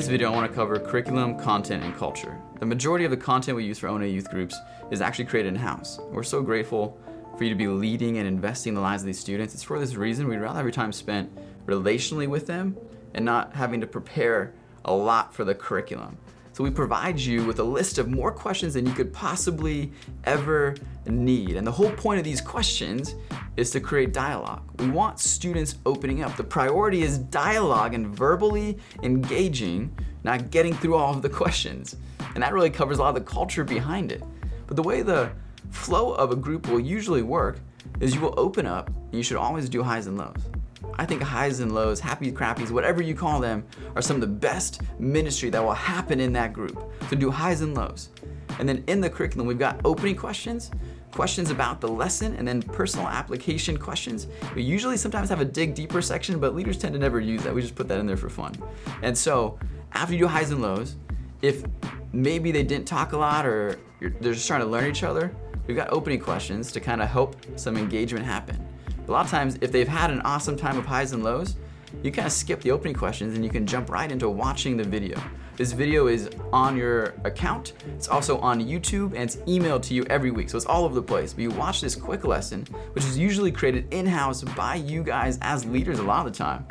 today's video, I want to cover curriculum, content, and culture. The majority of the content we use for ONE&ALL youth groups is actually created in-house. We're so grateful for you to be leading and investing in the lives of these students. It's for this reason we'd rather have your time spent relationally with them and not having to prepare a lot for the curriculum. So we provide you with a list of more questions than you could possibly ever need. And the whole point of these questions is to create dialogue. We want students opening up. The priority is dialogue and verbally engaging, not getting through all of the questions. And that really covers a lot of the culture behind it. But the way the flow of a group will usually work is you will open up, and you should always do highs and lows. I think highs and lows, happy crappies, whatever you call them, are some of the best ministry that will happen in that group. So do highs and lows. And then in the curriculum, we've got opening questions, questions about the lesson, and then personal application questions. We usually sometimes have a dig deeper section, but leaders tend to never use that. We just put that in there for fun. And so after you do highs and lows, if maybe they didn't talk a lot or they're just trying to learn each other, we've got opening questions to kind of help some engagement happen. A lot of times, if they've had an awesome time of highs and lows, you kind of skip the opening questions and you can jump right into watching the video. This video is on your account. It's also on YouTube and it's emailed to you every week. So it's all over the place. But you watch this quick lesson, which is usually created in-house by you guys as leaders a lot of the time.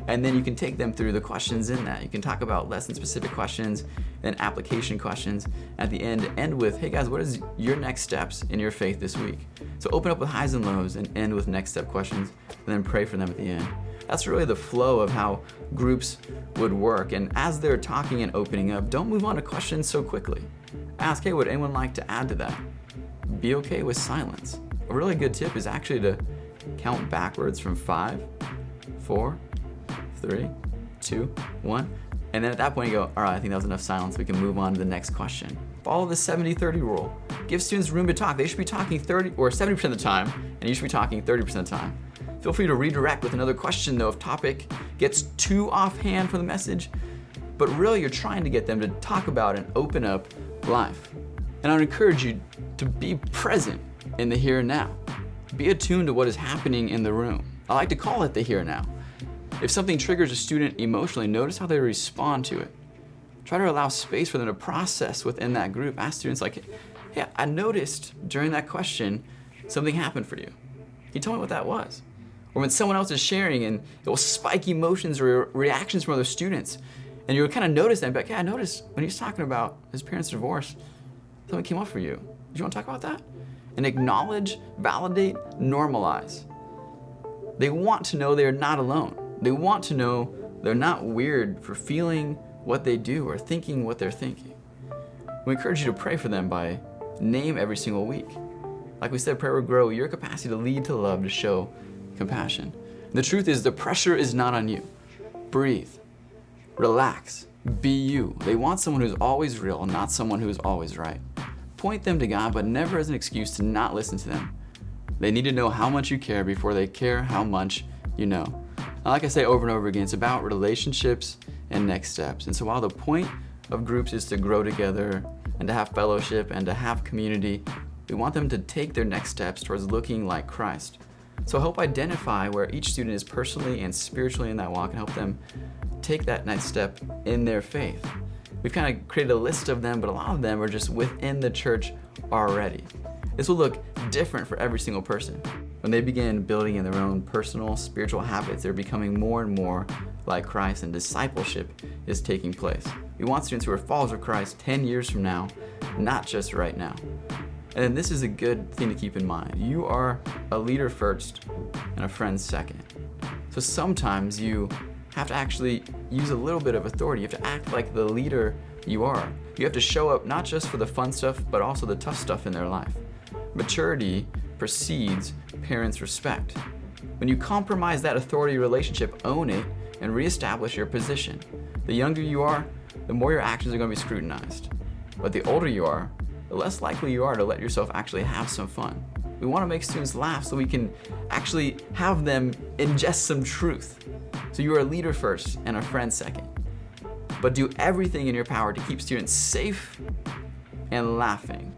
And then you can take them through the questions in that. You can talk about lesson-specific questions, then application questions. At the end with, hey guys, what is your next steps in your faith this week? So open up with highs and lows and end with next step questions, and then pray for them at the end. That's really the flow of how groups would work. And as they're talking and opening up, don't move on to questions so quickly. Ask, hey, would anyone like to add to that? Be okay with silence. A really good tip is actually to count backwards from 5, 4, 3, 2, 1. And then at that point you go, all right, I think that was enough silence. We can move on to the next question. Follow the 70-30 rule. Give students room to talk. They should be talking 30 or 70% of the time, and you should be talking 30% of the time. Feel free to redirect with another question though if topic gets too offhand for the message, but really you're trying to get them to talk about and open up life. And I would encourage you to be present in the here and now. Be attuned to what is happening in the room. I like to call it the here and now. If something triggers a student emotionally, notice how they respond to it. Try to allow space for them to process within that group. Ask students like, hey, I noticed during that question, something happened for you. Can you tell me what that was? Or when someone else is sharing and it will spike emotions or reactions from other students, and you'll kind of notice that and be like, yeah, I noticed when he was talking about his parents' divorce, something came up for you. Do you want to talk about that? And acknowledge, validate, normalize. They want to know they're not alone. They want to know they're not weird for feeling what they do or thinking what they're thinking. We encourage you to pray for them by name every single week. Like we said, prayer will grow your capacity to lead, to love, to show compassion. The truth is the pressure is not on you. Breathe, relax, be you. They want someone who's always real, not someone who is always right. Point them to God, but never as an excuse to not listen to them. They need to know how much you care before they care how much you know. And like I say over and over again, it's about relationships and next steps. And so while the point of groups is to grow together and to have fellowship and to have community, we want them to take their next steps towards looking like Christ. So help identify where each student is personally and spiritually in that walk and help them take that next step in their faith. We've kind of created a list of them, but a lot of them are just within the church already. This will look different for every single person. When they begin building in their own personal spiritual habits, they're becoming more and more like Christ, and discipleship is taking place. We want students who are followers of Christ 10 years from now, not just right now. And this is a good thing to keep in mind. You are a leader first and a friend second. So sometimes you have to actually use a little bit of authority. You have to act like the leader you are. You have to show up not just for the fun stuff, but also the tough stuff in their life. Maturity precedes parents' respect. When you compromise that authority relationship, own it and reestablish your position. The younger you are, the more your actions are going to be scrutinized. But the older you are, the less likely you are to let yourself actually have some fun. We want to make students laugh so we can actually have them ingest some truth. So you are a leader first and a friend second. But do everything in your power to keep students safe and laughing.